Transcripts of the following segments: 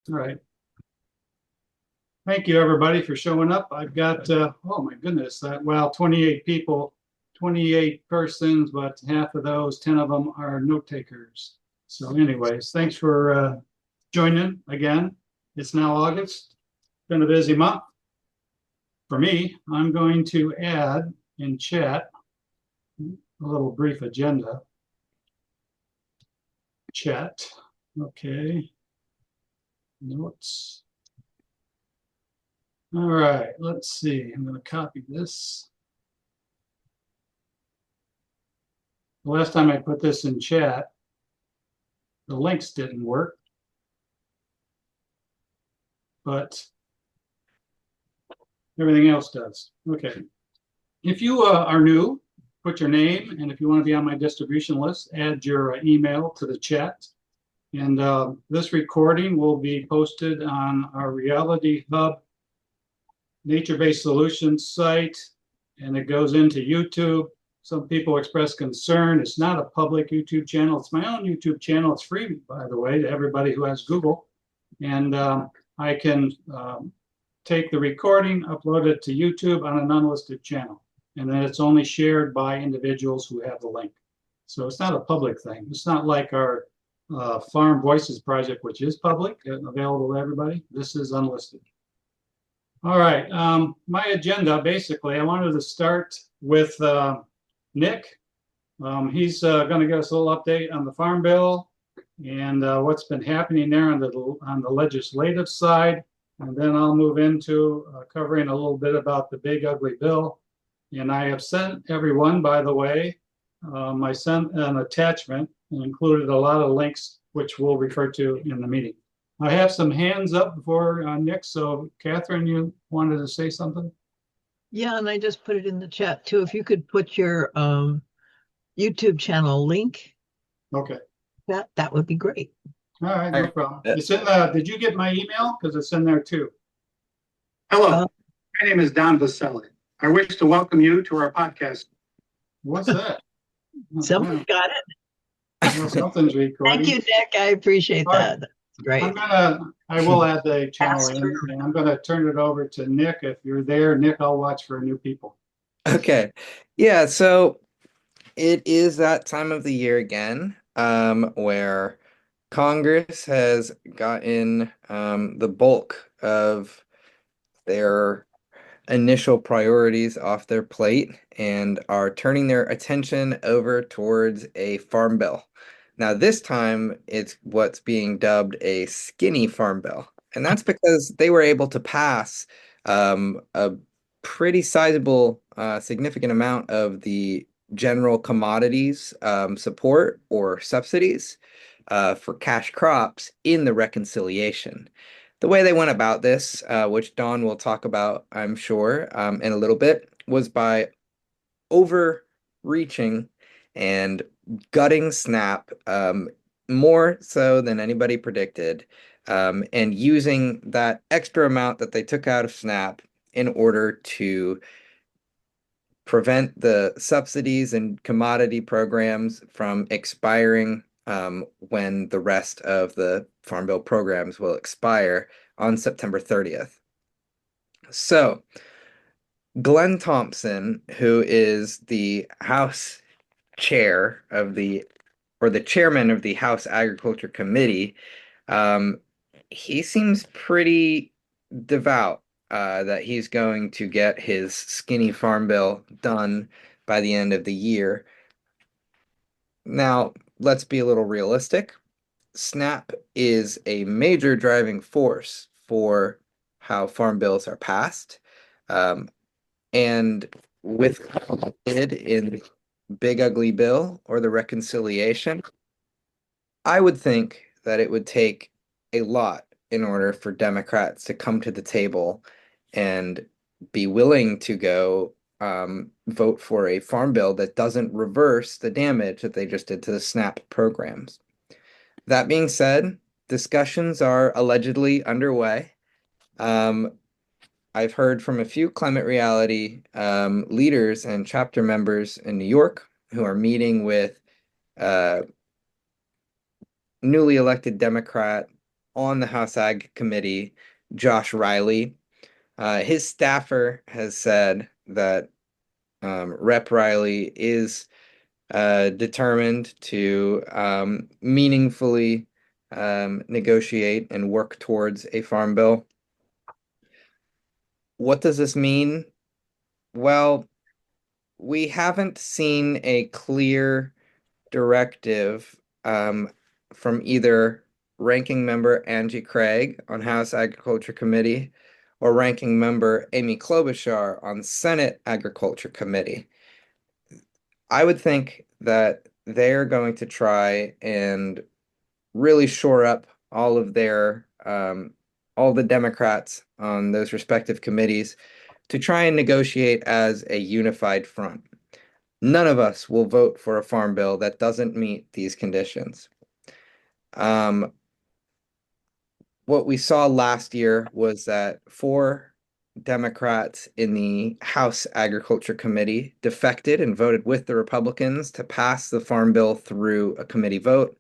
All right. Thank you, everybody, for showing up. I've got, oh my goodness, well, 28 people, 28 persons, but half of those, 10 of them are note takers. So anyways, thanks for joining again. It's now August. Been a busy month. For me, I'm going to add in chat a little brief agenda. Chat. Okay. Notes. All right, let's see. I'm going to copy this. The last time I put this in chat, the links didn't work, but everything else does. Okay. If you are new, put your name, and if you want to be on my distribution list, add your email to the chat. And this recording will be posted on our Reality Hub nature-based solutions site, and it goes into YouTube. Some people express concern. It's not a public YouTube channel. It's my own YouTube channel. It's free, by the way, to everybody who has Google. And I can take the recording, upload it to YouTube on an unlisted channel. And then it's only shared by individuals who have the link. So it's not a public thing. It's not like our Farm Voices project, which is public and available to everybody. This is unlisted. All right. My agenda, basically, I wanted to start with Nick. He's going to give us a little update on the Farm Bill and what's been happening there on the legislative side. And then I'll move into covering a little bit about the big ugly bill. And I have sent everyone, by the way, I sent an attachment and included a lot of links, which we'll refer to in the meeting. I have some hands up before Nick. So Catherine, you wanted to say something? Yeah, and I just put it in the chat too. If you could put your YouTube channel link, Okay. that would be great. All right, no problem. It's in did you get my email? Because it's in there too. Hello, my name is Don Vaselli. I wish to welcome you to our podcast. What's that? Someone got it. Well, something's recording. Thank you, Nick. I appreciate that. That's great. I will add the channel in, and I'm gonna turn it over to Nick. If you're there, Nick, I'll watch for new people. Okay. Yeah, so it is that time of the year again, where Congress has gotten the bulk of their initial priorities off their plate and are turning their attention over towards a farm bill. Now, this time it's what's being dubbed a skinny farm bill. And that's because they were able to pass a pretty sizable, significant amount of the general commodities support or subsidies for cash crops in the reconciliation. The way they went about this, which Don will talk about, I'm sure, in a little bit, was by overreaching and gutting SNAP more so than anybody predicted, and using that extra amount that they took out of SNAP in order to prevent the subsidies and commodity programs from expiring when the rest of the Farm Bill programs will expire on September 30th. So, Glenn Thompson, who is the House chair of the chairman of the House Agriculture Committee, he seems pretty devout that he's going to get his skinny farm bill done by the end of the year. Now, let's be a little realistic. SNAP is a major driving force for how farm bills are passed. And with it in Big Ugly Bill or the reconciliation, I would think that it would take a lot in order for Democrats to come to the table and be willing to go vote for a farm bill that doesn't reverse the damage that they just did to the SNAP programs. That being said, discussions are allegedly underway. I've heard from a few Climate Reality leaders and chapter members in New York who are meeting with newly elected Democrat on the House Ag Committee, Josh Riley. His staffer has said that Rep. Riley is determined to meaningfully negotiate and work towards a farm bill. What does this mean? Well, we haven't seen a clear directive from either Ranking Member Angie Craig on House Agriculture Committee or Ranking Member Amy Klobuchar on Senate Agriculture Committee. I would think that they're going to try and really shore up all the Democrats on those respective committees to try and negotiate as a unified front. None of us will vote for a farm bill that doesn't meet these conditions. What we saw last year was that 4 Democrats in the House Agriculture Committee defected and voted with the Republicans to pass the farm bill through a committee vote.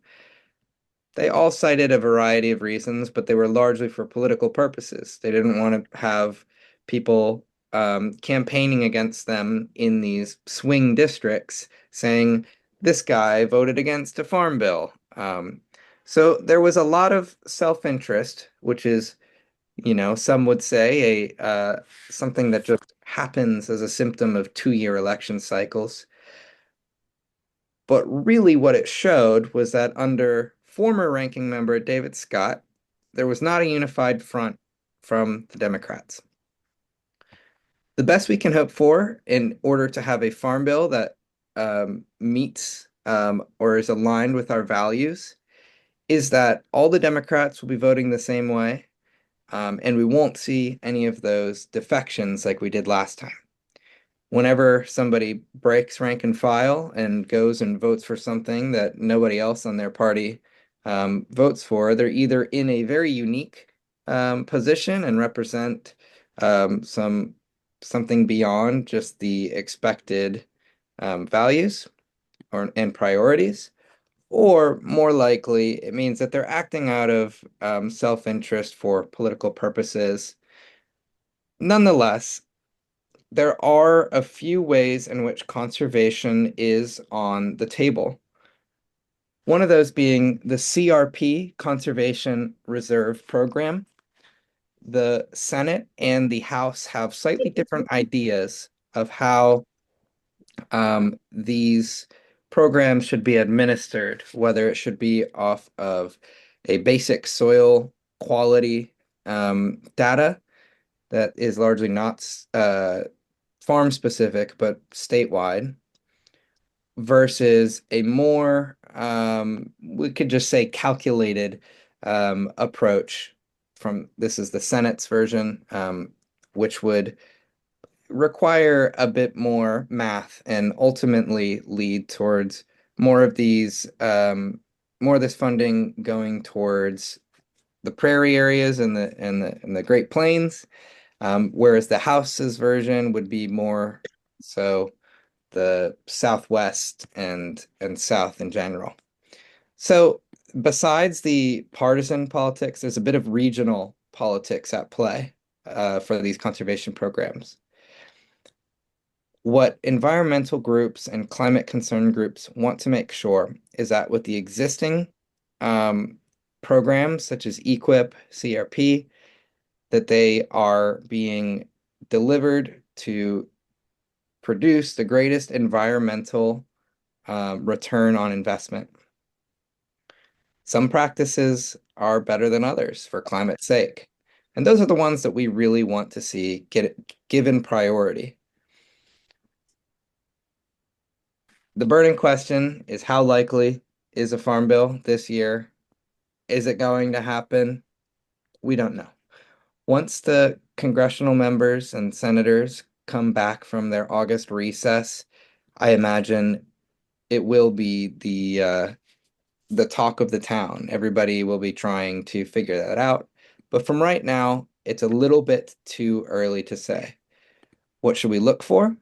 They all cited a variety of reasons, but they were largely for political purposes. They didn't want to have people campaigning against them in these swing districts saying, this guy voted against a farm bill. So there was a lot of self-interest, which is, some would say something that just happens as a symptom of 2-year election cycles. But really what it showed was that under former ranking member David Scott, there was not a unified front from the Democrats. The best we can hope for in order to have a farm bill that meets or is aligned with our values is that all the Democrats will be voting the same way, and we won't see any of those defections like we did last time. Whenever somebody breaks rank and file and goes and votes for something that nobody else on their party votes for, they're either in a very unique position and represent something beyond just the expected values and priorities, or more likely, it means that they're acting out of self-interest for political purposes. Nonetheless, there are a few ways in which conservation is on the table. One of those being the CRP, Conservation Reserve Program. The Senate and the House have slightly different ideas of how these programs should be administered, whether it should be off of a basic soil quality data that is largely not farm specific, but statewide, versus a more, we could just say calculated approach this is the Senate's version, which would require a bit more math and ultimately lead towards more of this funding going towards the prairie areas and the Great Plains, whereas the House's version would be more so the Southwest and South in general. So besides the partisan politics, there's a bit of regional politics at play for these conservation programs. What environmental groups and climate concern groups want to make sure is that with the existing programs such as EQIP, CRP, that they are being delivered to produce the greatest environmental return on investment. Some practices are better than others for climate's sake, and those are the ones that we really want to see given priority. The burning question is, how likely is a farm bill this year? Is it going to happen? We don't know. Once the congressional members and senators come back from their August recess, I imagine it will be the talk of the town. Everybody will be trying to figure that out. But from right now, it's a little bit too early to say. What should we look for?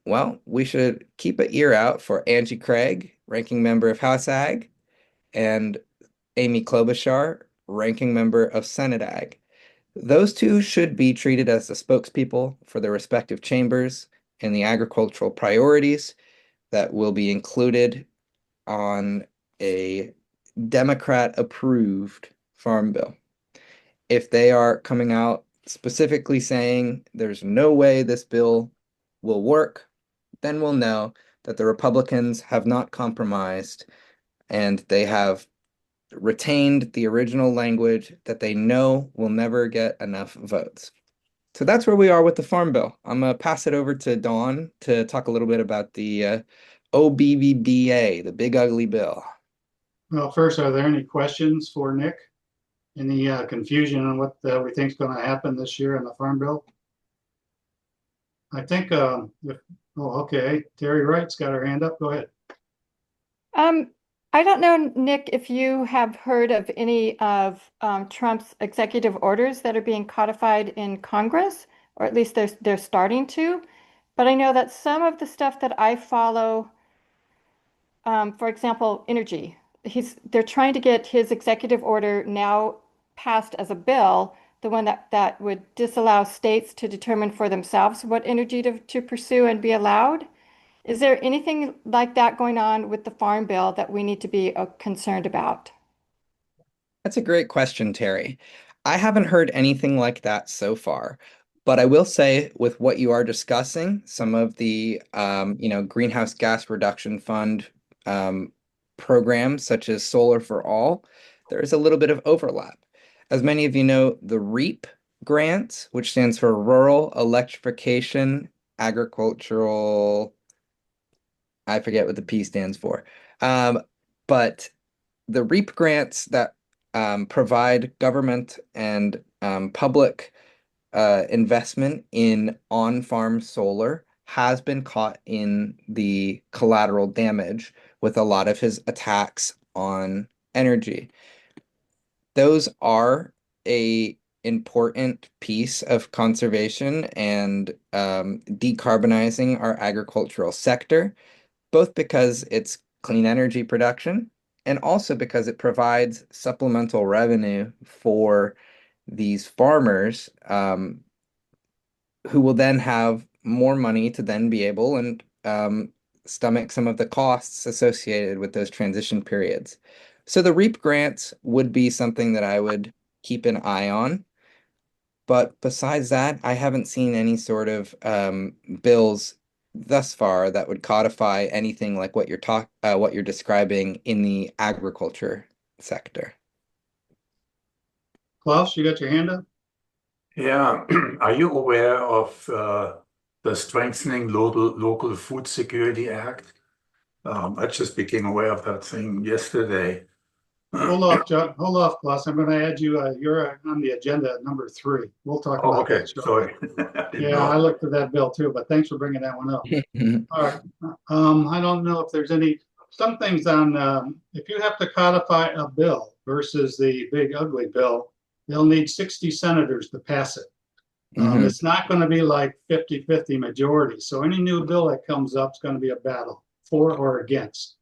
Well, we should keep an ear out for Angie Craig, ranking member of House Ag, and Amy Klobuchar, ranking member of Senate Ag. Those two should be treated as the spokespeople for their respective chambers and the agricultural priorities that will be included on a Democrat-approved farm bill. If they are coming out specifically saying there's no way this bill will work, then we'll know that the Republicans have not compromised and they have retained the original language that they know will never get enough votes. So that's where we are with the Farm Bill. I'm going to pass it over to Dawn to talk a little bit about the OBBBA, the Big Ugly Bill. Well, first, are there any questions for Nick? Any confusion on what we think is going to happen this year on the Farm Bill? I think, okay, Terry Wright's got her hand up. Go ahead. I don't know, Nick, if you have heard of any of Trump's executive orders that are being codified in Congress, or at least they're starting to. But I know that some of the stuff that I follow, for example, energy, they're trying to get his executive order now passed as a bill, the one that would disallow states to determine for themselves what energy to pursue and be allowed. Is there anything like that going on with the Farm Bill that we need to be concerned about? That's a great question, Terry. I haven't heard anything like that so far, but I will say with what you are discussing, some of the greenhouse gas reduction fund programs such as Solar for All, there is a little bit of overlap. As many of you know, the REAP grant, which stands for Rural Electrification Agricultural, I forget what the P stands for. But the REAP grants that provide government and public investment in on-farm solar has been caught in the collateral damage with a lot of his attacks on energy. Those are a important piece of conservation and decarbonizing our agricultural sector, both because it's clean energy production and also because it provides supplemental revenue for these farmers who will then have more money to then be able and stomach some of the costs associated with those transition periods. So the REAP grants would be something that I would keep an eye on. But besides that, I haven't seen any sort of bills thus far that would codify anything like what you're describing in the agriculture sector. Klaus, you got your hand up? Yeah, are you aware of the Strengthening Local Food Security Act? I just became aware of that thing yesterday. Hold off, John. Hold off, Klaus. I'm going to add you. You're on the agenda at number 3. We'll talk Oh, about okay. that shortly. Sorry. I didn't Yeah, know. I looked at that bill too, but thanks for bringing that one up. All right. I don't know if there's some things on, if you have to codify a bill versus the big ugly bill, they'll need 60 senators to pass it. It's not going to be like 50-50 majority. So any new bill that comes up is going to be a battle for or against.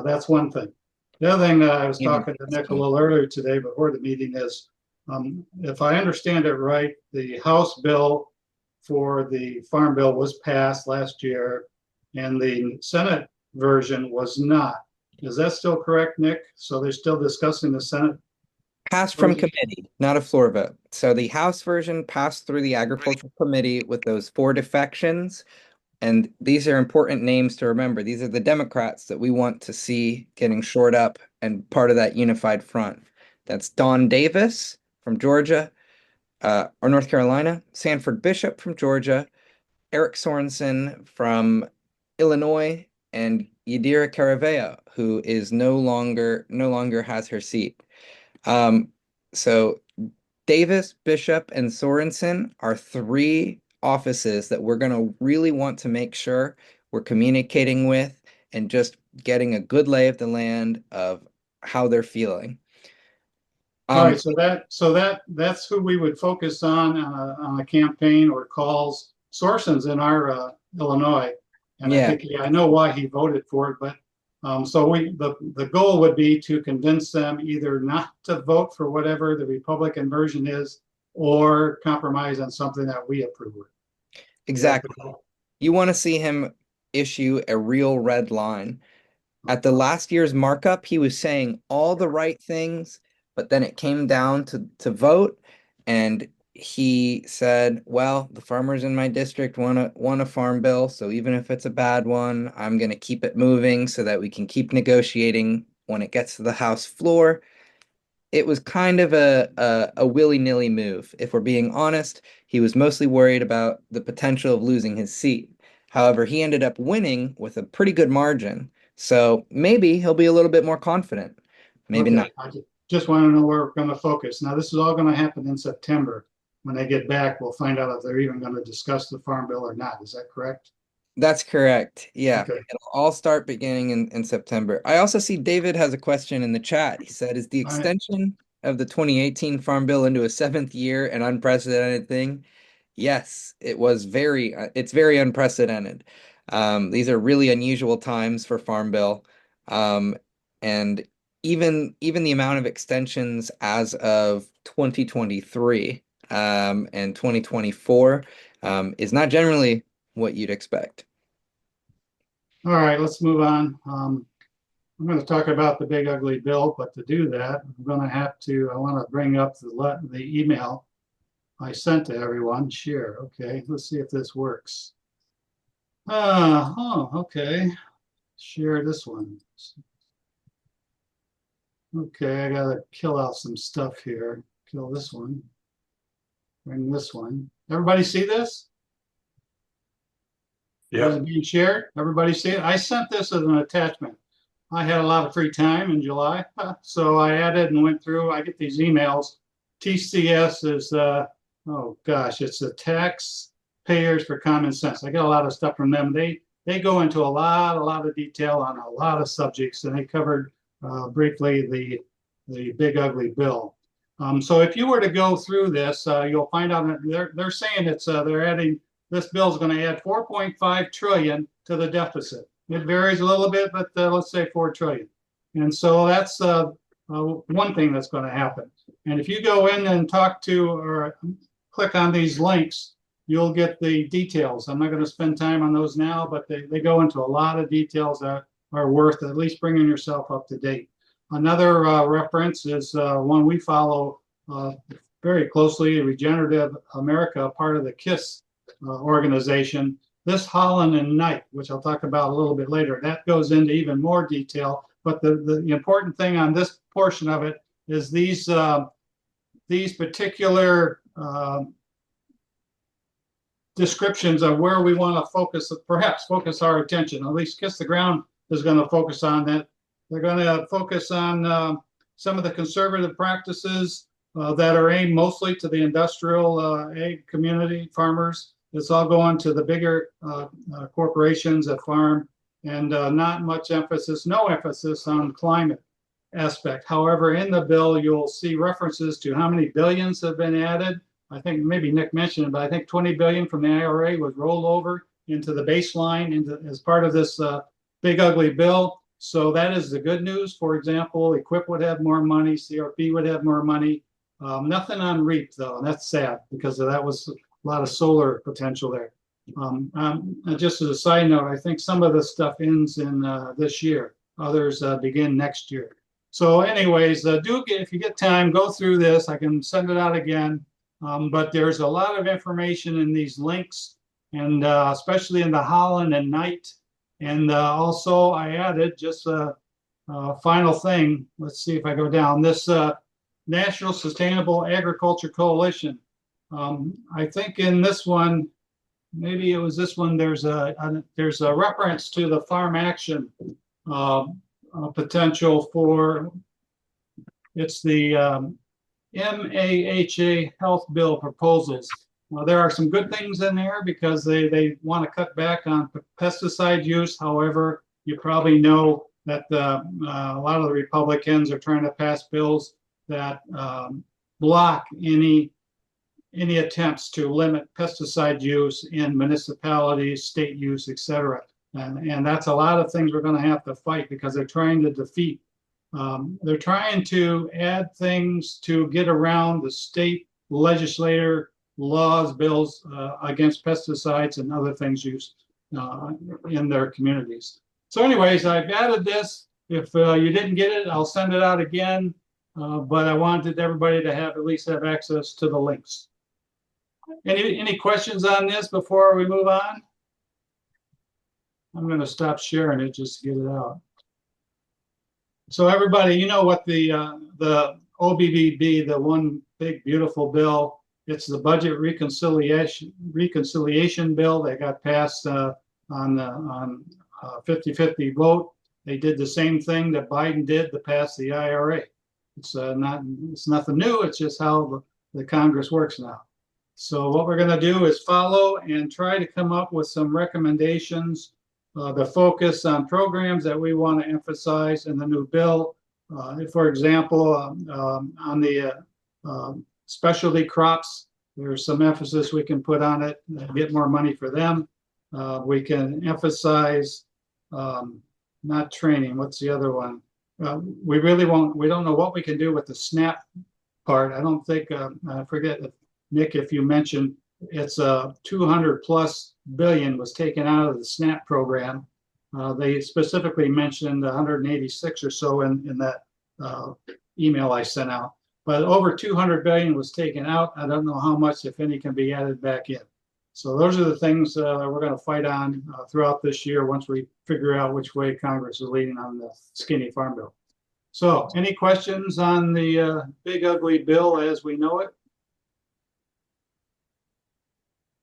That's one thing. The other thing that I was talking to Nick a little earlier today before the meeting is, if I understand it right, the House bill for the Farm Bill was passed last year and the Senate version was not. Is that still correct, Nick? So they're still discussing the Senate? Passed from committee, not a floor vote. So the House version passed through the Agricultural Committee with those 4 defections. And these are important names to remember. These are the Democrats that we want to see getting shored up and part of that unified front. That's Don Davis from Georgia, or North Carolina, Sanford Bishop from Georgia, Eric Sorensen from Illinois, and Yadira Caraveo, who is no longer has her seat. So Davis, Bishop, and Sorensen are 3 offices that we're going to really want to make sure we're communicating with and just getting a good lay of the land of how they're feeling. All right, so that's who we would focus on a campaign or calls. Sorensen's in our Illinois, and I think I know why he voted for it, but So the goal would be to convince them either not to vote for whatever the Republican version is, or compromise on something that we approve of. Exactly. You want to see him issue a real red line. At the last year's markup, he was saying all the right things, but then it came down to vote, and he said, well, the farmers in my district want a farm bill, so even if it's a bad one, I'm going to keep it moving so that we can keep negotiating when it gets to the House floor. It was kind of a willy-nilly move. If we're being honest, he was mostly worried about the potential of losing his seat. However, he ended up winning with a pretty good margin. So maybe he'll be a little bit more confident. Maybe not. I just want to know where we're going to focus. Now, this is all going to happen in September. When they get back, we'll find out if they're even going to discuss the farm bill or not. Is that correct? That's correct. Yeah. Okay. It'll all start beginning in September. I also see David has a question in the chat. He said, is the All right. extension of the 2018 Farm Bill into a seventh year an unprecedented thing? Yes, it's very unprecedented. These are really unusual times for Farm Bill. And even the amount of extensions as of 2023 and 2024 is not generally what you'd expect. All right, let's move on. I'm going to talk about the big ugly bill, but to do that, I'm going to I want to bring up the email I sent to everyone. Share. Okay, let's see if this works. Okay. Share this one. Okay, I gotta kill out some stuff here. Kill this one. Bring this one. Everybody see this? Is Yeah. it being shared? Everybody see it? I sent this as an attachment. I had a lot of free time in July, so I added and went through. I get these emails. TCS is, oh gosh, it's the Taxpayers for Common Sense. I get a lot of stuff from them. They go into a lot of detail on a lot of subjects, and they covered briefly the big ugly bill. So if you were to go through this, you'll find out that they're saying they're adding, this bill is going to add 4.5 trillion to the deficit. It varies a little bit, but let's say 4 trillion. And so that's one thing that's going to happen. And if you go in and talk to or click on these links, you'll get the details. I'm not going to spend time on those now, but they go into a lot of details that are worth at least bringing yourself up to date. Another reference is one we follow very closely, Regenerative America, part of the KISS organization. This Holland and Knight, which I'll talk about a little bit later, that goes into even more detail. But the important thing on this portion of it is these particular descriptions of where we want to perhaps focus our attention. At least Kiss the Ground is going to focus on that. They're going to focus on some of the conservative practices that are aimed mostly to the industrial ag community, farmers. It's all going to the bigger corporations that farm, and not much emphasis, no emphasis on climate aspect. However, in the bill, you'll see references to how many billions have been added. I think maybe Nick mentioned it, but I think 20 billion from the IRA was rolled over into the baseline as part of this big ugly bill. So that is the good news. For example, EQIP would have more money, CRP would have more money. Nothing on REAP though, and that's sad because that was a lot of solar potential there. Just as a side note, I think some of this stuff ends in this year. Others begin next year. So anyways, if you get time, go through this. I can send it out again. But there's a lot of information in these links, and especially in the Holland and Knight. And also I added just a final thing. Let's see if I go down. This National Sustainable Agriculture Coalition. I think in this one, maybe it was this one, there's a reference to the farm action potential for, it's the MAHA health bill proposals. There are some good things in there because they want to cut back on pesticide use. However, you probably know that a lot of the Republicans are trying to pass bills that block any attempts to limit pesticide use in municipalities, state use, etc. And that's a lot of things we're going to have to fight because they're trying to defeat. They're trying to add things to get around the state legislator laws, bills against pesticides and other things used in their communities. So anyways, I've added this. If you didn't get it, I'll send it out again. But I wanted everybody to at least have access to the links. Any questions on this before we move on? I'm going to stop sharing it just to get it out. So everybody, you know what the OBBB, the one big beautiful bill, it's the budget reconciliation bill that got passed on 50-50 vote. They did the same thing that Biden did to pass the IRA. It's nothing new. It's just how the Congress works now. So what we're going to do is follow and try to come up with some recommendations the focus on programs that we want to emphasize in the new bill. For example, on the specialty crops, there's some emphasis we can put on it, get more money for them. We can emphasize, not training, what's the other one? We don't know what we can do with the SNAP part. I don't think, I forget, Nick, if you mentioned, it's 200 plus billion was taken out of the SNAP program. They specifically mentioned 186 or so in that email I sent out. But over 200 billion was taken out. I don't know how much, if any, can be added back in. So those are the things we're going to fight on throughout this year once we figure out which way Congress is leading on the skinny farm bill. So any questions on the big ugly bill as we know it?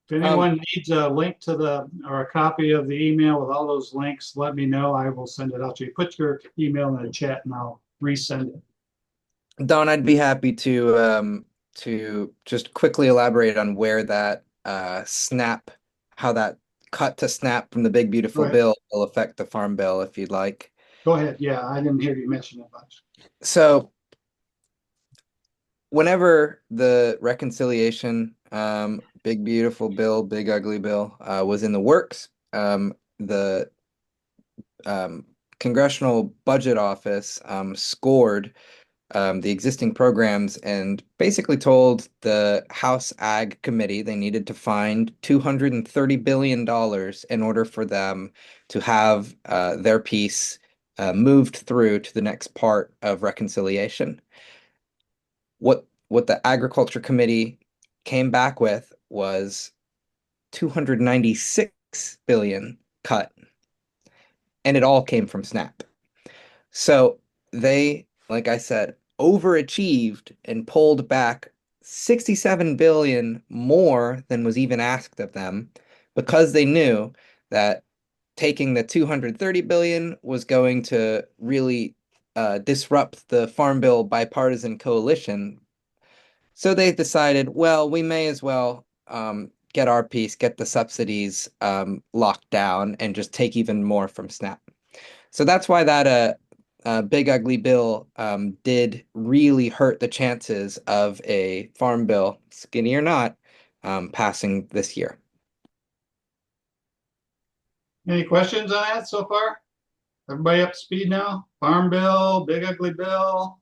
If anyone needs a link to or a copy of the email with all those links, let me know. I will send it out to you. Put your email in the chat and I'll resend it. Don, I'd be happy to just quickly elaborate on where that SNAP, how that cut to SNAP from the big beautiful bill will affect the farm bill, if you'd like. Go ahead. Yeah, I didn't hear you mention it much. So whenever the reconciliation big beautiful bill, big ugly bill was in the works, the Congressional Budget Office scored the existing programs and basically told the House Ag Committee they needed to find $230 billion in order for them to have their piece moved through to the next part of reconciliation. What the Agriculture Committee came back with was 296 billion cut, and it all came from SNAP. So they, like I said, overachieved and pulled back 67 billion more than was even asked of them because they knew that taking the 230 billion was going to really disrupt the Farm Bill bipartisan coalition. So they decided, well, we may as well get our piece, get the subsidies locked down, and just take even more from SNAP. So that's why that big ugly bill did really hurt the chances of a farm bill, skinny or not, passing this year. Any questions on that so far? Everybody up to speed now? Farm bill, big ugly bill.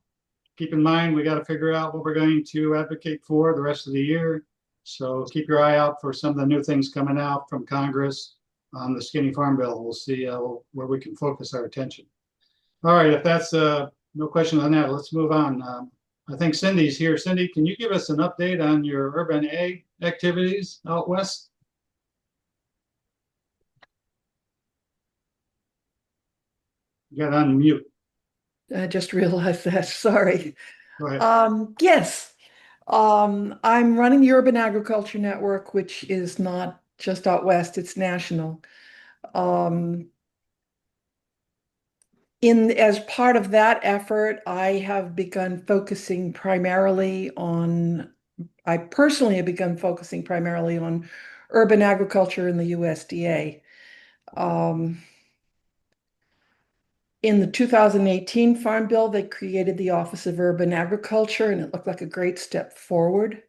Keep in mind, we got to figure out what we're going to advocate for the rest of the year. So keep your eye out for some of the new things coming out from Congress on the skinny farm bill. We'll see where we can focus our attention. All right, if that's no question on that, let's move on. I think Cindy's here. Cindy, can you give us an update on your urban ag activities out west? You got on mute. I just realized that, sorry. Go ahead. Yes, I'm running the Urban Agriculture Network, which is not just out west, it's national. As part of that effort, I have begun focusing primarily on, I personally have begun focusing primarily on urban agriculture in the USDA. In the 2018 Farm Bill, they created the Office of Urban Agriculture, and it looked like a great step forward.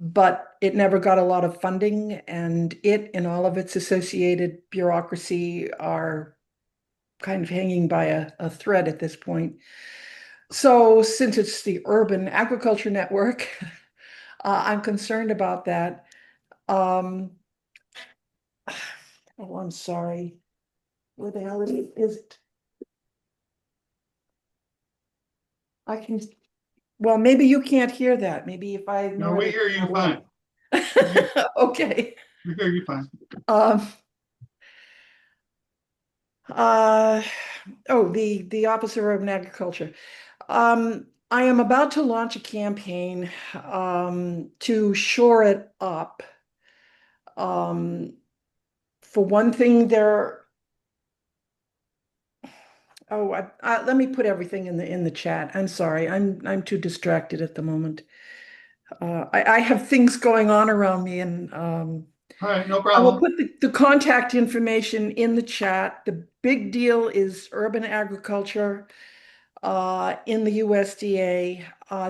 but it never got a lot of funding, and it and all of its associated bureaucracy are kind of hanging by a thread at this point. So since it's the Urban Agriculture Network, I'm concerned about that. Oh, I'm sorry. Where the hell is it? I can, well, maybe you can't hear that. Maybe if I No, ignore we it. hear you fine. Okay. We hear you fine. Um, uh, the Office of Urban Agriculture. I am about to launch a campaign to shore it up. Um, for one thing, let me put everything in the chat. I'm sorry, I'm too distracted at the moment. I have things going on around me, and All right, no I will problem. put the contact information in the chat. The big deal is urban agriculture in the USDA.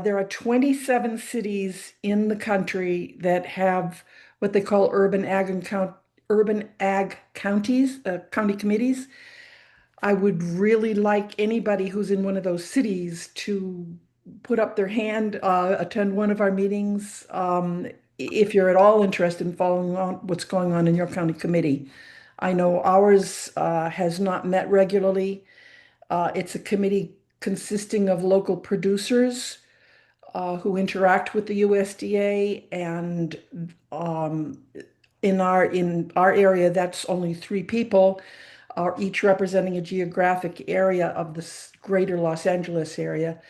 There are 27 cities in the country that have what they call urban ag counties, county committees. I would really like anybody who's in one of those cities to put up their hand, attend one of our meetings, if you're at all interested in following on what's going on in your county committee. I know ours has not met regularly. It's a committee consisting of local producers who interact with the USDA, and um, in our area, that's only 3 people, are each representing a geographic area of this greater Los Angeles area.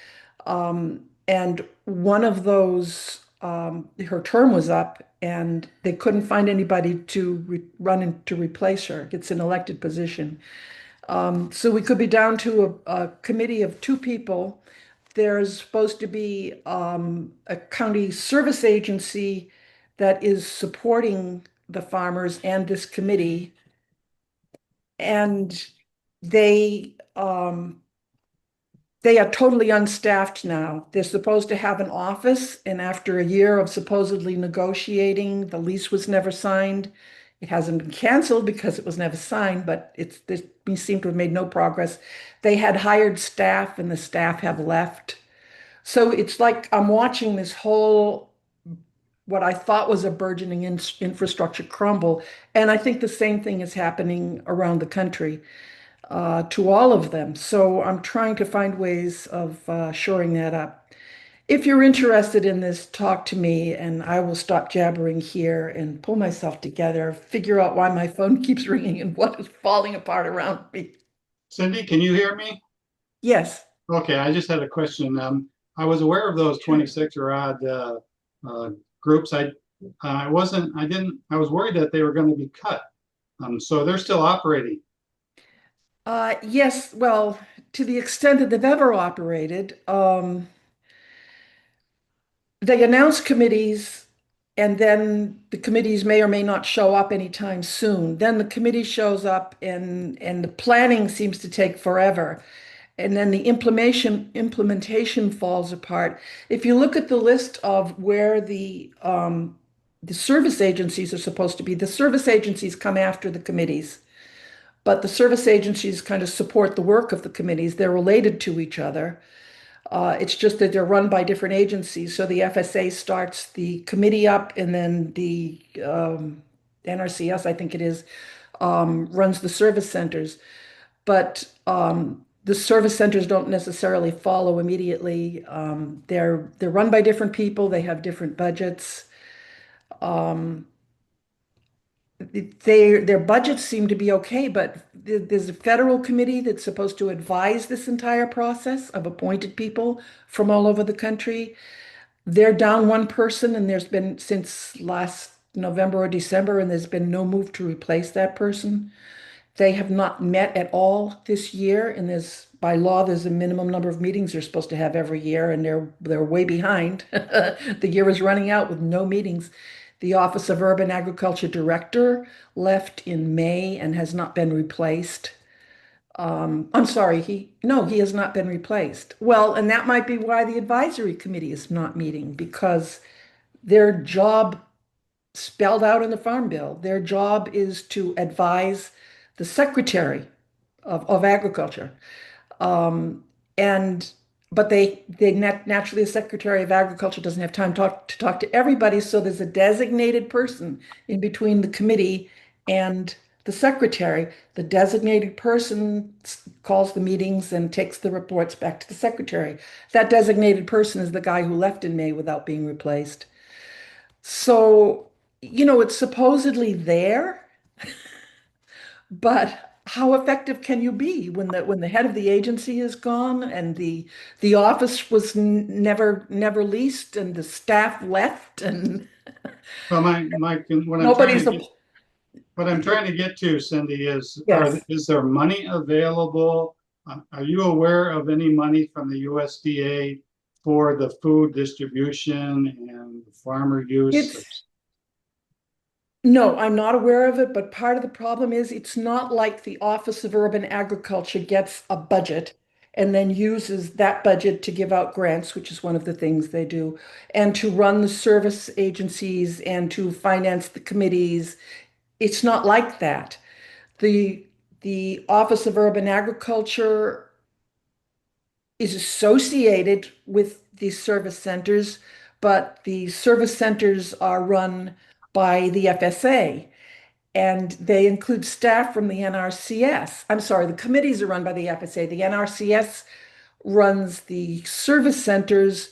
And one of those, her term was up, and they couldn't find anybody to run in to replace her. It's an elected position. So we could be down to a committee of 2 people. There's supposed to be a county service agency that is supporting the farmers and this committee. And they they are totally unstaffed now. They're supposed to have an office, and after a year of supposedly negotiating, the lease was never signed. It hasn't been canceled because it was never signed, but we seem to have made no progress. They had hired staff, and the staff have left. So it's like I'm watching this whole, what I thought was a burgeoning infrastructure crumble. And I think the same thing is happening around the country to all of them. So I'm trying to find ways of shoring that up. If you're interested in this, talk to me, and I will stop jabbering here and pull myself together, figure out why my phone keeps ringing and what is falling apart around me. Cindy, can you hear me? Yes. Okay, I just had a question. I was aware of those 26 or odd groups. I wasn't, I didn't, I was worried that they were going to be cut. So they're still operating. Yes, well, to the extent that they've ever operated, they announce committees, and then the committees may or may not show up anytime soon. Then the committee shows up, and the planning seems to take forever. And then the implementation falls apart. If you look at the list of where the service agencies are supposed to be, the service agencies come after the committees, but the service agencies kind of support the work of the committees. They're related to each other. It's just that they're run by different agencies. So the FSA starts the committee up, and then the NRCS, I think it is, runs the service centers. But the service centers don't necessarily follow immediately. They're run by different people. They have different budgets. Their budgets seem to be okay, but there's a federal committee that's supposed to advise this entire process of appointed people from all over the country. They're down 1 person, and there's been since last November or December, and there's been no move to replace that person. They have not met at all this year, and by law, there's a minimum number of meetings they're supposed to have every year, and they're way behind. The year is running out with no meetings. The Office of Urban Agriculture Director left in May and has not been replaced. I'm sorry, he has not been replaced. Well, and that might be why the advisory committee is not meeting, because their job spelled out in the Farm Bill. Their job is to advise the Secretary of Agriculture. Um, and but naturally, the Secretary of Agriculture doesn't have time to talk to everybody, so there's a designated person in between the committee and the secretary. The designated person calls the meetings and takes the reports back to the secretary. That designated person is the guy who left in May without being replaced. So, it's supposedly there, but how effective can you be when the head of the agency is gone and the office was never leased and the staff left and Well, what nobody's what I'm trying to get to, Cindy, yes. is there money available? Are you aware of any money from the USDA for the food distribution and farmer use? No, I'm not aware of it, but part of the problem is it's not like the Office of Urban Agriculture gets a budget and then uses that budget to give out grants, which is one of the things they do, and to run the service agencies and to finance the committees. It's not like that. The Office of Urban Agriculture is associated with these service centers, but the service centers are run by the FSA and they include staff from the NRCS. I'm sorry, the committees are run by the FSA. The NRCS runs the service centers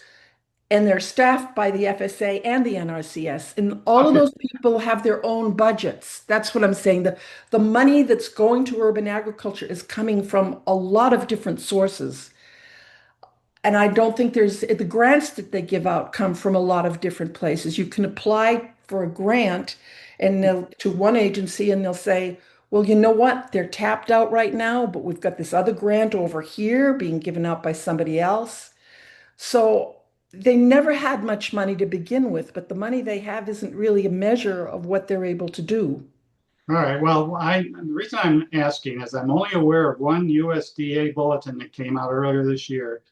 and they're staffed by the FSA and the NRCS. And all of Okay. those people have their own budgets. That's what I'm saying. The money that's going to urban agriculture is coming from a lot of different sources. And I don't think the grants that they give out come from a lot of different places. You can apply for a grant and to one agency and they'll say, well, you know what? They're tapped out right now, but we've got this other grant over here being given out by somebody else. So they never had much money to begin with, but the money they have isn't really a measure of what they're able to do. All right. Well, the reason I'm asking is I'm only aware of one USDA bulletin that came out earlier this year,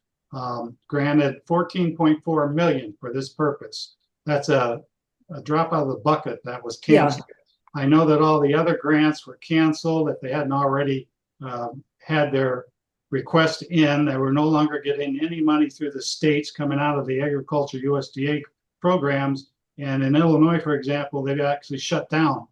granted 14.4 million for this purpose. That's a drop out of the bucket that was canceled. I know that all the other grants were canceled if they hadn't already had their request in. They were no longer getting any money through the states coming out of the agriculture USDA programs. And in Illinois, for example, they've actually shut down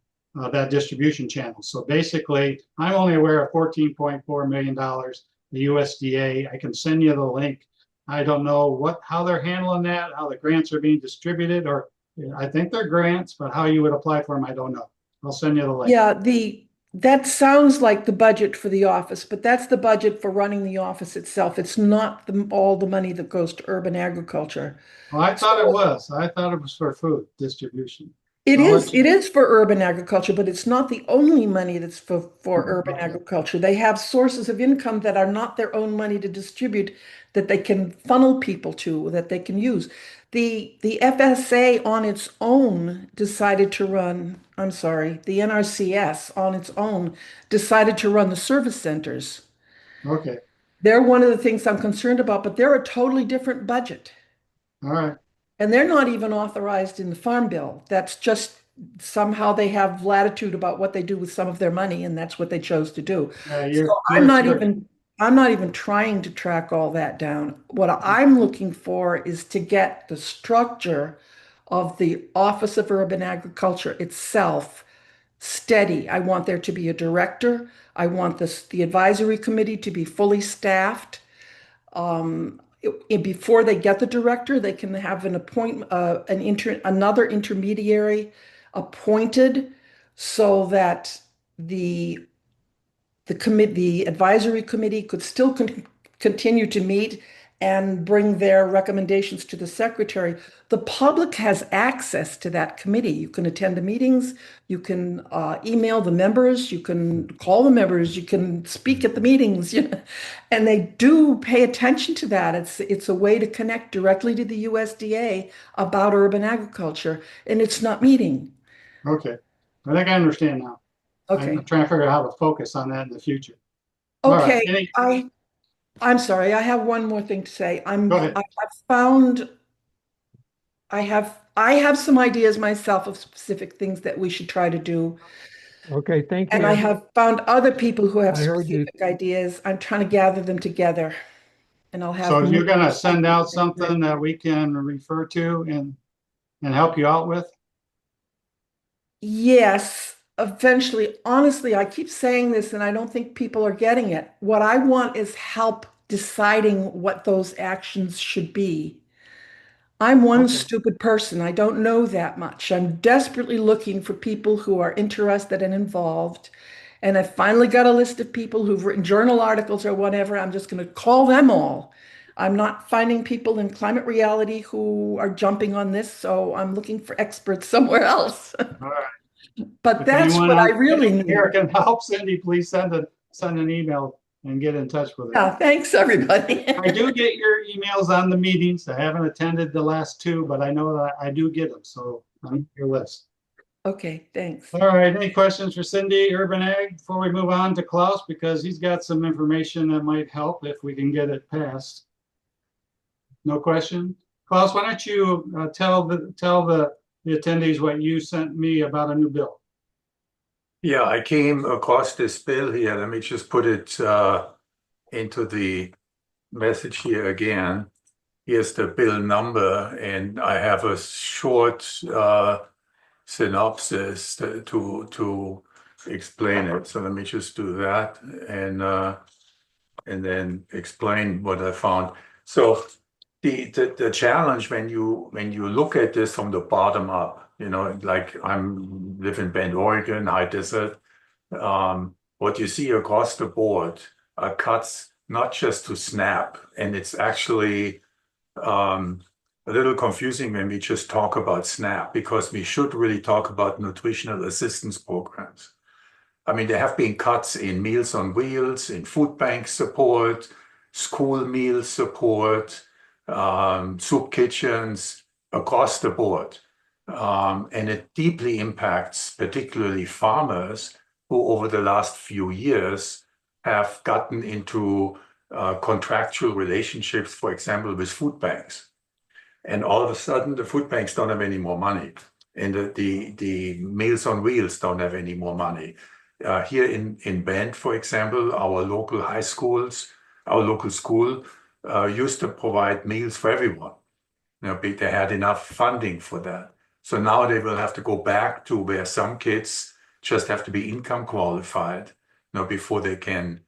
that distribution channel. So basically, I'm only aware of $14.4 million, the USDA. I can send you the link. I don't know how they're handling that, how the grants are being distributed, or I think they're grants, but how you would apply for them, I don't know. I'll send you the link. Yeah, that sounds like the budget for the office, but that's the budget for running the office itself. It's not all the money that goes to urban agriculture. Well, I thought it was. I thought it was for food distribution. It is for urban agriculture, but it's not the only money that's for urban agriculture. They have sources of income that are not their own money to distribute that they can funnel people to, that they can use. The FSA on its own decided to run, I'm sorry, the NRCS on its own decided to run the service centers. Okay. They're one of the things I'm concerned about, but they're a totally different budget. All right. And they're not even authorized in the Farm Bill. That's just somehow they have latitude about what they do with some of their money, and that's what they chose to do. So I'm not even trying to track all that down. What I'm looking for is to get the structure of the Office of Urban Agriculture itself steady. I want there to be a director. I want the advisory committee to be fully staffed. Before they get the director, they can have another intermediary appointed so that the advisory committee could still continue to meet and bring their recommendations to the secretary. The public has access to that committee. You can attend the meetings, you can email the members, you can call the members, you can speak at the meetings, and they do pay attention to that. It's a way to connect directly to the USDA about urban agriculture, and it's not meeting. Okay. I think I understand now. Okay. I'm trying to figure out how to focus on that in the future. Okay. I'm sorry, I have one more thing to say. Go ahead. I have I have some ideas myself of specific things that we should try to do. Okay, thank you. And I have found other people who have I heard you. specific ideas. I'm trying to gather them together. And I'll have So more. you're gonna send out something that we can refer to and help you out with? Yes, eventually. Honestly, I keep saying this and I don't think people are getting it. What I want is help deciding what those actions should be. I'm one Okay. stupid person. I don't know that much. I'm desperately looking for people who are interested and involved. And I finally got a list of people who've written journal articles or whatever. I'm just going to call them all. I'm not finding people in climate reality who are jumping on this, so I'm looking for experts somewhere else. All right. But If that's anyone what I out really need. here can help Cindy, please send an email and get in touch with her. Yeah, thanks, everybody. I do get your emails on the meetings. I haven't attended the last two, but I know that I do get them, so on your list. Okay, thanks. All right, any questions for Cindy, Urban Ag, before we move on to Klaus, because he's got some information that might help if we can get it passed. No question? Klaus, why don't you tell the attendees what you sent me about a new bill? Yeah, I came across this bill here. Let me just put it into the message here again. Here's the bill number, and I have a short synopsis to explain it. So let me just do that and then explain what I found. So the challenge when you look at this from the bottom up, like live in Bend, Oregon, high desert, what you see across the board are cuts not just to SNAP, and it's actually a little confusing when we just talk about SNAP, because we should really talk about nutritional assistance programs. I mean, there have been cuts in Meals on Wheels, in food bank support, school meal support, soup kitchens, across the board. And it deeply impacts particularly farmers who over the last few years have gotten into contractual relationships, for example, with food banks. And all of a sudden, the food banks don't have any more money. And the Meals on Wheels don't have any more money. Here in Bend, for example, our local school used to provide meals for everyone. They had enough funding for that. So now they will have to go back to where some kids just have to be income qualified, before they can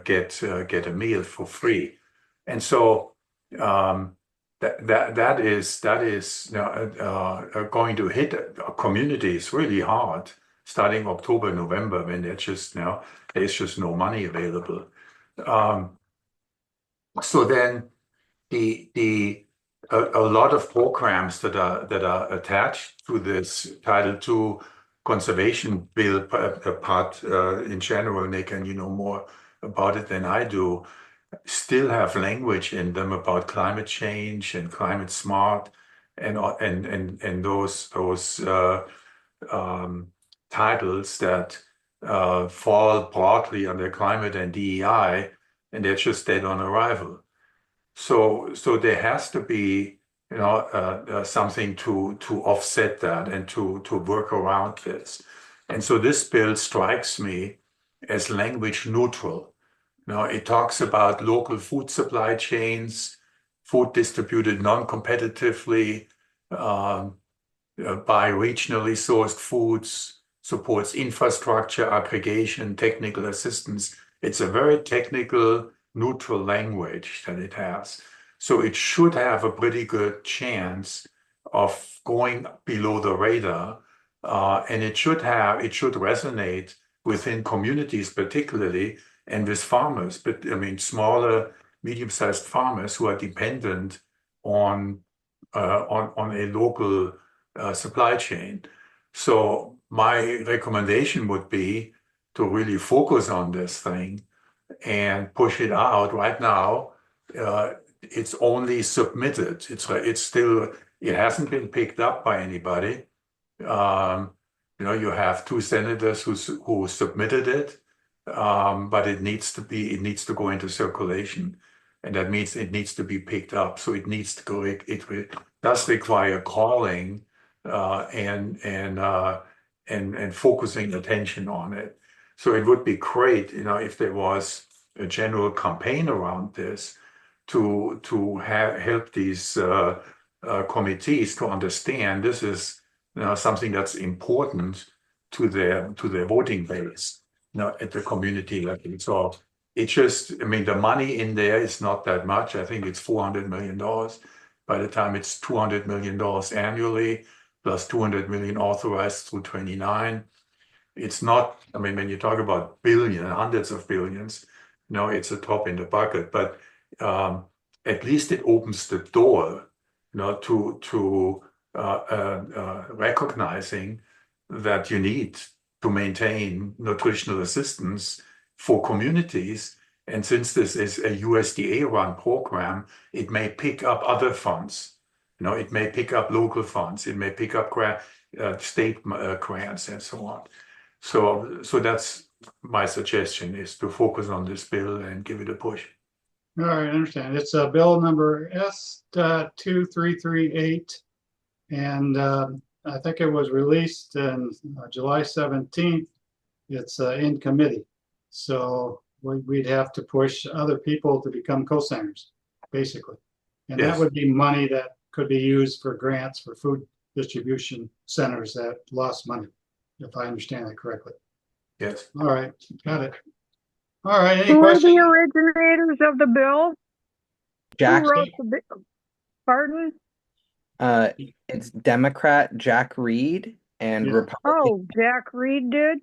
get a meal for free. And so that is going to hit communities really hard starting October, November, when there's just no money available. So then a lot of programs that are attached to this Title II conservation bill part in general, Nick, and you know more about it than I do, still have language in them about climate change and climate smart and those titles that fall broadly under climate and DEI, and they're just dead on arrival. So there has to be something to offset that and to work around this. And so this bill strikes me as language neutral. It talks about local food supply chains, food distributed non-competitively, by regionally sourced foods, supports infrastructure, aggregation, technical assistance. It's a very technical, neutral language that it has. So it should have a pretty good chance of going below the radar, and it should resonate within communities particularly, and with farmers, but I mean smaller, medium-sized farmers who are dependent on a local supply chain. So my recommendation would be to really focus on this thing and push it out. Right now, it's only submitted. It hasn't been picked up by anybody. You have 2 senators who submitted it, but it needs to go into circulation, and that means it needs to be picked up. So it needs to go. It does require calling and focusing attention on it. So it would be great, if there was a general campaign around this to help these committees to understand this is something that's important to their voting base, at the community level. So it's just, I mean, the money in there is not that much. I think it's $400 million. By the time it's $200 million annually, plus 200 million authorized through 29. It's not, I mean, when you talk about hundreds of billions, it's a top in the bucket, but at least it opens the door, to recognizing that you need to maintain nutritional assistance for communities. And since this is a USDA-run program, it may pick up other funds. It may pick up local funds. It may pick up state grants and so on. So that's my suggestion, is to focus on this bill and give it a push. All right, I understand. It's bill number S.2338, and I think it was released on July 17th. It's in committee. So we'd have to push other people to become co-signers, basically. And Yes. that would be money that could be used for grants for food distribution centers that lost money, if I understand that correctly. Yes. All right, got it. All right, any Who are questions? the originators of the bill? Jack, Who wrote the bill? Pardon? it's Democrat Jack Reed and Yeah. Republican, Oh, Jack Reed did?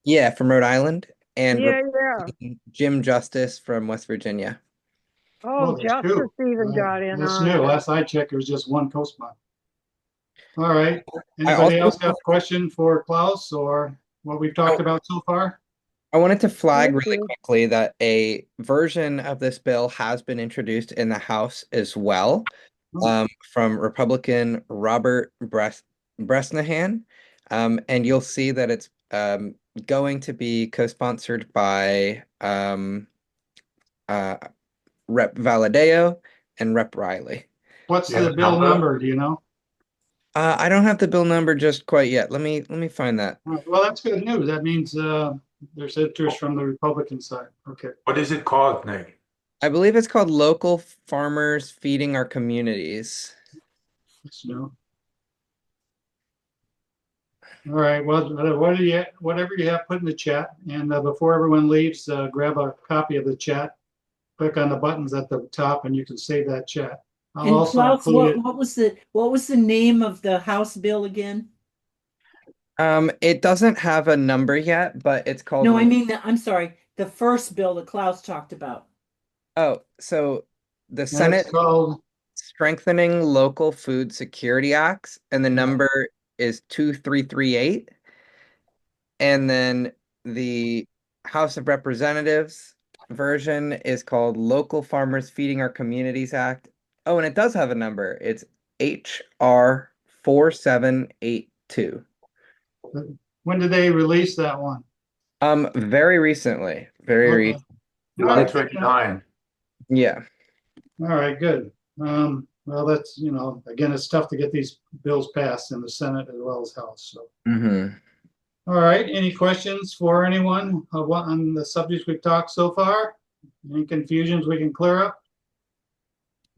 yeah, from Rhode Island, and Yeah, Republican Jim Justice from West Virginia. Oh, there's Justice two. even got in That's on new. it. Last I checked, there was just one co-sponsor. All right. I Anybody else also- have a question for Klaus or what we've talked about so far? I wanted to flag Thank really you. quickly that a version of this bill has been introduced in the House as well, from Republican Robert Bresnahan. And you'll see that it's going to be co-sponsored by Rep. Valadeo and Rep. Riley. What's Yeah, the bill number? number? Do you know? I don't have the bill number just quite yet. Let me find that. All right, well, that's good news. That means there's interest from the Republican side. Okay. What is it called, Nick? I believe it's called Local Farmers Feeding Our Communities. That's new. All right. Well, whatever you have, put in the chat. And before everyone leaves, grab a copy of the chat. Click on the buttons at the top, and you can save that chat. I'll And also Klaus, include it. what was the name of the House bill again? It doesn't have a number yet, but it's called. No, I mean, I'm sorry, the first bill that Klaus talked about. Oh, so the And Senate it's called Strengthening Local Food Security Acts, and the number is 2338. And then the House of Representatives version is called Local Farmers Feeding Our Communities Act. Oh, and it does have a number. It's HR 4782. When did they release that one? Very recently. Okay. July All right. 29. Yeah. All right, good. Well, that's, again, it's tough to get these bills passed in the Senate as well as House. So, Mm-hmm. all right, any questions for anyone on the subjects we've talked so far? Any confusions we can clear up?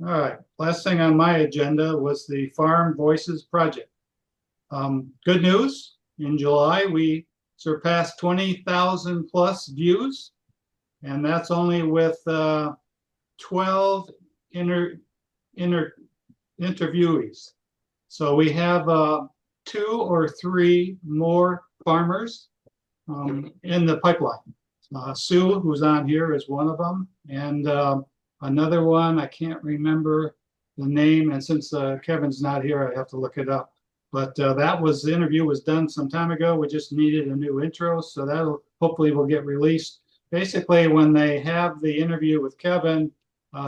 All right, last thing on my agenda was the Farm Voices Project. Good news, in July, we surpassed 20,000 plus views, and that's only with 12 interviewees. So we have 2 or 3 more farmers in the pipeline. Sue, who's on here, is one of them, and another one, I can't remember the name, and since Kevin's not here, I have to look it up. But the interview was done some time ago. We just needed a new intro, so that'll hopefully will get released. Basically, when they have the interview with Kevin,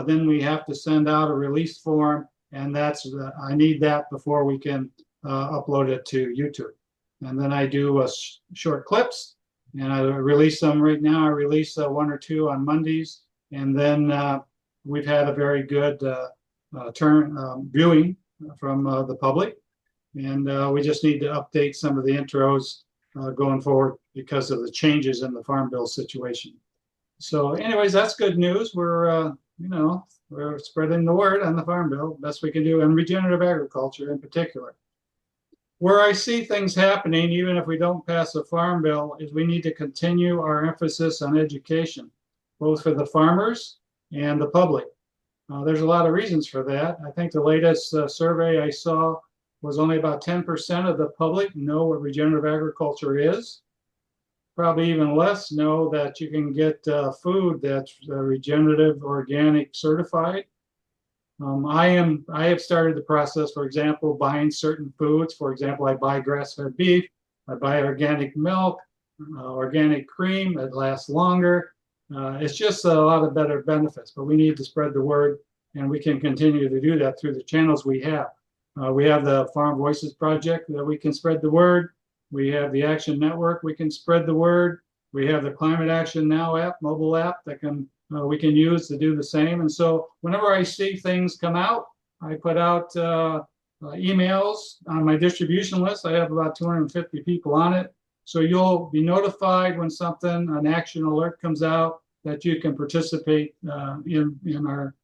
then we have to send out a release form, and I need that before we can upload it to YouTube. And then I do short clips, and I release them right now. I release 1 or 2 on Mondays, and then we've had a very good viewing from the public. And we just need to update some of the intros going forward because of the changes in the Farm Bill situation. So anyways, that's good news. We're spreading the word on the Farm Bill, best we can do, and regenerative agriculture in particular. Where I see things happening, even if we don't pass a Farm Bill, is we need to continue our emphasis on education, both for the farmers and the public. There's a lot of reasons for that. I think the latest survey I saw was only about 10% of the public know what regenerative agriculture is. Probably even less know that you can get food that's regenerative organic certified. I have started the process, for example, buying certain foods. For example, I buy grass-fed beef, I buy organic milk, organic cream that lasts longer. It's just a lot of better benefits, but we need to spread the word, and we can continue to do that through the channels we have. We have the Farm Voices Project that we can spread the word. We have the Action Network, we can spread the word. We have the Climate Action Now app, mobile app that we can use to do the same. And so whenever I see things come out, I put out emails on my distribution list. I have about 250 people on it. So you'll be notified when an action alert comes out that you can participate in our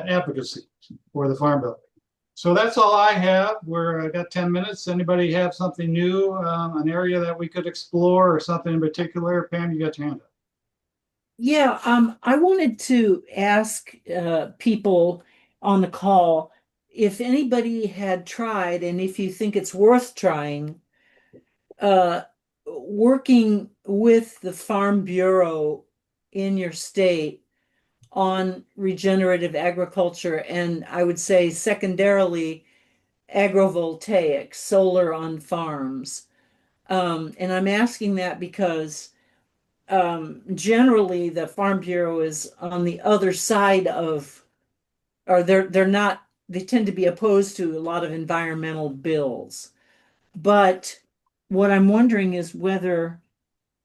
advocacy for the Farm Bill. So that's all I have. I got 10 minutes. Anybody have something new, an area that we could explore or something in particular? Pam, you got your hand up. Yeah, I wanted to ask people on the call if anybody had tried, and if you think it's worth trying, working with the Farm Bureau in your state on regenerative agriculture, and I would say secondarily agrovoltaics, solar on farms. And I'm asking that because generally the Farm Bureau is on the other side of, or they tend to be opposed to a lot of environmental bills. But what I'm wondering is whether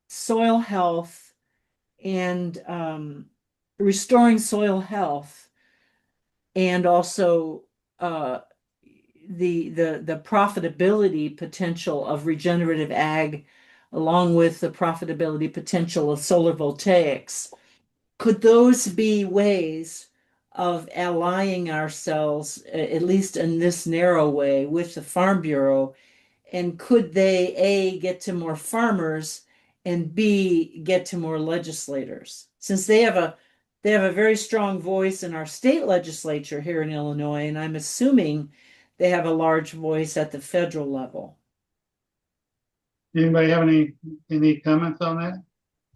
soil health and restoring soil health, and also the profitability potential of regenerative ag, along with the profitability potential of solar voltaics, could those be ways of allying ourselves, at least in this narrow way, with the Farm Bureau? And could they, A, get to more farmers, and B, get to more legislators? Since they have a very strong voice in our state legislature here in Illinois, and I'm assuming they have a large voice at the federal level. Anybody have any comments on that?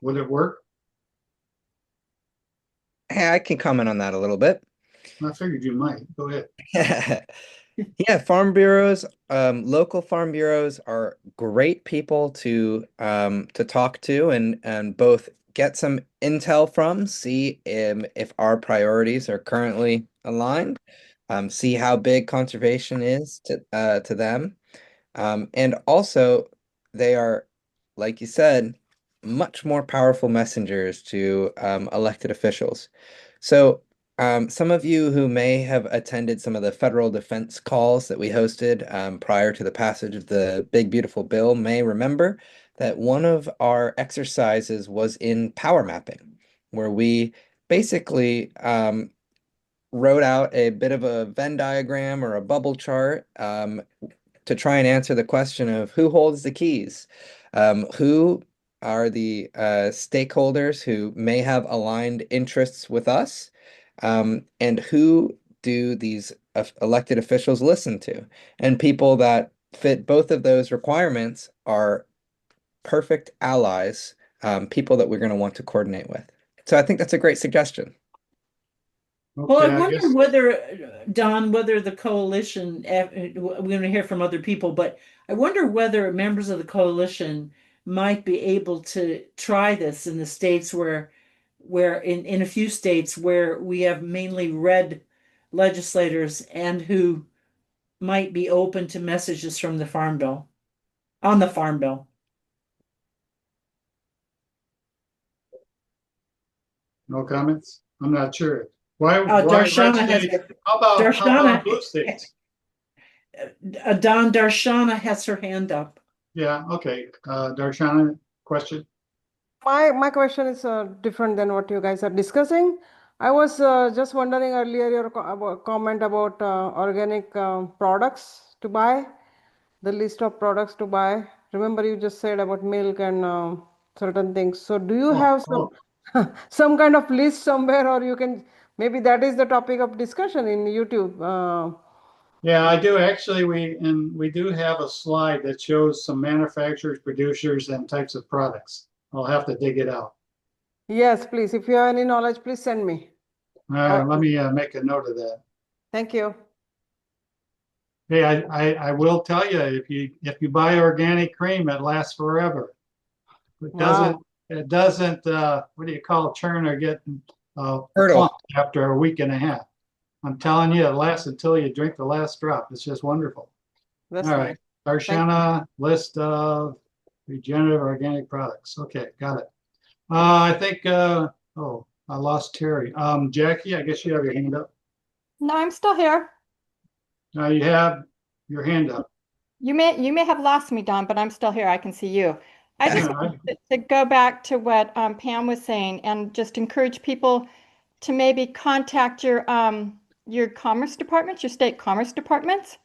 Would it work? Hey, I can comment on that a little bit. I figured you might. Go ahead. Yeah, farm bureaus, local farm bureaus are great people to talk to and both get some intel from, see if our priorities are currently aligned, see how big conservation is to them. And also they are, like you said, much more powerful messengers to elected officials. So some of you who may have attended some of the federal defense calls that we hosted prior to the passage of the Big Beautiful Bill may remember that one of our exercises was in power mapping, where we basically wrote out a bit of a Venn diagram or a bubble chart to try and answer the question of who holds the keys, who are the stakeholders who may have aligned interests with us, and who do these elected officials listen to? And people that fit both of those requirements are perfect allies, people that we're going to want to coordinate with. So I think that's a great suggestion. Well, I Okay, wonder guess- whether, Don, whether the coalition, we're going to hear from other people, but I wonder whether members of the coalition might be able to try this in the states where in a few states where we have mainly red legislators and who might be open to messages from the Farm Bill, on the Farm Bill. No comments? I'm not sure. Why Darshana red has states? How about blue Darshana. states? Don Darshana has her hand up. Yeah, okay. Darshana, question? My question is different than what you guys are discussing. I was just wondering earlier your comment about organic products to buy, the list of products to buy. Remember you just said about milk and certain things. So do you have some some kind of list somewhere, or you can maybe that is the topic of discussion in YouTube. Yeah, I do. Actually, we do have a slide that shows some manufacturers, producers, and types of products. I'll have to dig it out. Yes, please. If you have any knowledge, please send me. Let me make a note of that. Thank you. Hey, I will tell you, if you buy organic cream, it lasts forever. It doesn't what do you call it, churn or get clumped after a week and a half. I'm telling you, it lasts until you drink the last drop. It's just wonderful. That's All right, Darshana, list of regenerative organic products. Okay, got it. I think oh, I lost Terry. Jackie, I guess you have your hand up. No, I'm still here. You have your hand up. You may have lost me, Don, but I'm still here. I can see you. I just All right. wanted to go back to what Pam was saying and just encourage people to maybe contact your commerce departments, your state commerce departments.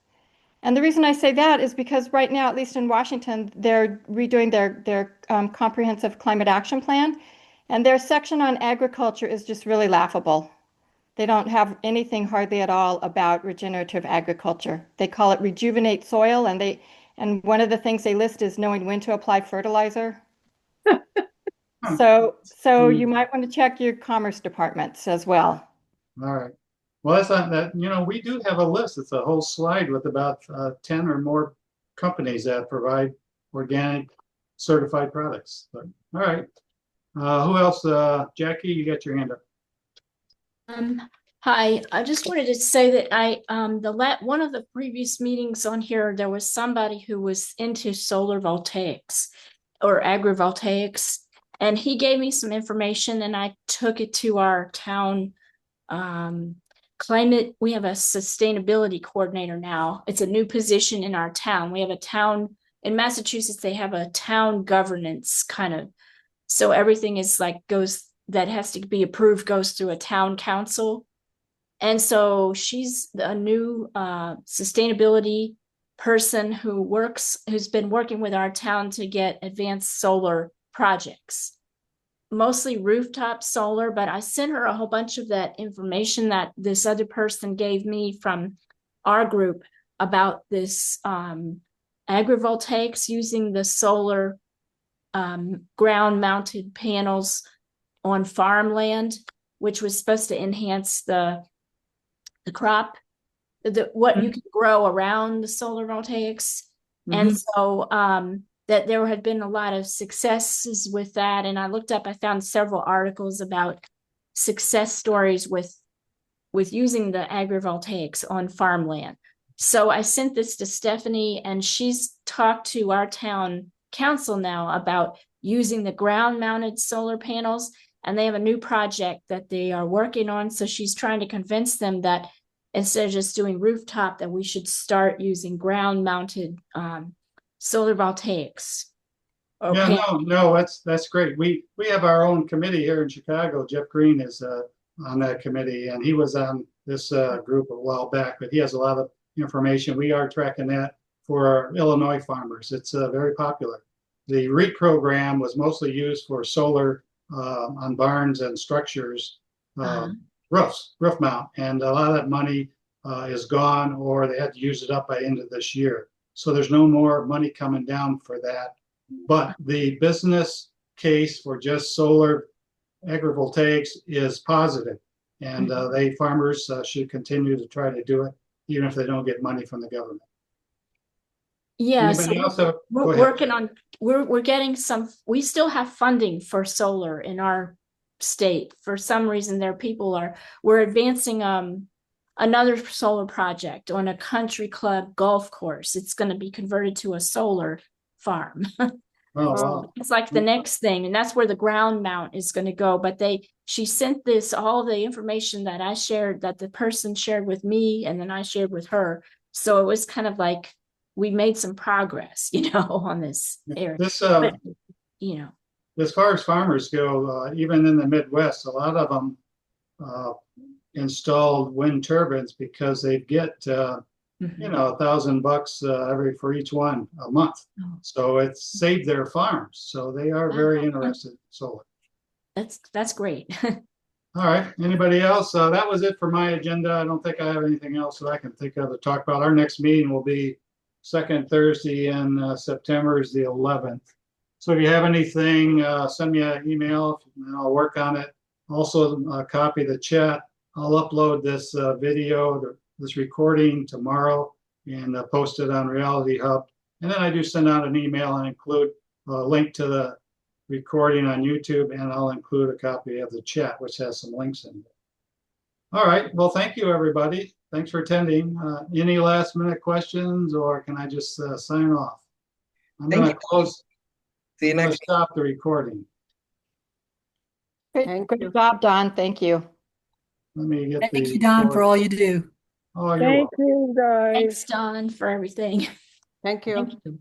And the reason I say that is because right now, at least in Washington, they're redoing their comprehensive climate action plan, and their section on agriculture is just really laughable. They don't have anything hardly at all about regenerative agriculture. They call it rejuvenate soil, and one of the things they list is knowing when to apply fertilizer. So you might want to check your commerce departments as well. All right. Well, that's not that, we do have a list. It's a whole slide with about 10 or more companies that provide organic certified products. But, all right. Who else? Jackie, you got your hand up. Hi, I just wanted to say that one of the previous meetings on here, there was somebody who was into solar voltaics or agrivoltaics, and he gave me some information, and I took it to our town climate. We have a sustainability coordinator now. It's a new position in our town. We have a town in Massachusetts. They have a town governance kind of, so everything is that has to be approved goes through a town council. And so she's a new sustainability person who's been working with our town to get advanced solar projects, mostly rooftop solar. But I sent her a whole bunch of that information that this other person gave me from our group about this agrivoltaics using the solar ground mounted panels on farmland, which was supposed to enhance the crop, what you can grow around the solar voltaics. And so that there had been a lot of successes with that. And I found several articles about success stories with using the agrivoltaics on farmland. So I sent this to Stephanie, and she's talked to our town council now about using the ground mounted solar panels. And they have a new project that they are working on. So she's trying to convince them that instead of just doing rooftop, that we should start using ground mounted solar voltaics. Okay. Yeah, no, that's great. We have our own committee here in Chicago. Jeff Green is on that committee, and he was on this group a while back, but he has a lot of information. We are tracking that for our Illinois farmers. It's very popular. The REAP program was mostly used for solar on barns and structures, roof mount, and a lot of that money is gone, or they had to use it up by the end of this year. So there's no more money coming down for that. But the business case for just solar agrivoltaics is positive, and farmers should continue to try to do it, even if they don't get money from the government. Yeah, so we're working on, we're getting some, we still have funding for solar in our state. For some reason, we're advancing another solar project on a country club golf course. It's going to be converted to a solar farm. Oh, wow. It's like the next thing, and that's where the ground mount is going to go. But she sent this, all the information that I shared, that the person shared with me, and then I shared with her. So it was kind of like we made some progress, on this area. This, But, as far as farmers go, even in the Midwest, a lot of them installed wind turbines because they get $1,000 for each one a month. So it's saved their farms. So they are very interested in solar. That's great. All right. Anybody else? That was it for my agenda. I don't think I have anything else that I can think of to talk about. Our next meeting will be second Thursday in September is the 11th. So if you have anything, send me an email and I'll work on it. Also, copy the chat. I'll upload this video, this recording tomorrow, and post it on Reality Hub. And then I do send out an email and include a link to the recording on YouTube, and I'll include a copy of the chat, which has some links in it. All right. Well, thank you, everybody. Thanks for attending. Any last minute questions, or can I just sign off? I'm going to close. See you next. Stop the recording. Good job, Don. Thank you. Let me get Thank you, Don, for all you do. Oh, you're Thank welcome. you, guys. Thanks, Don, for everything. Thank you. Thank you.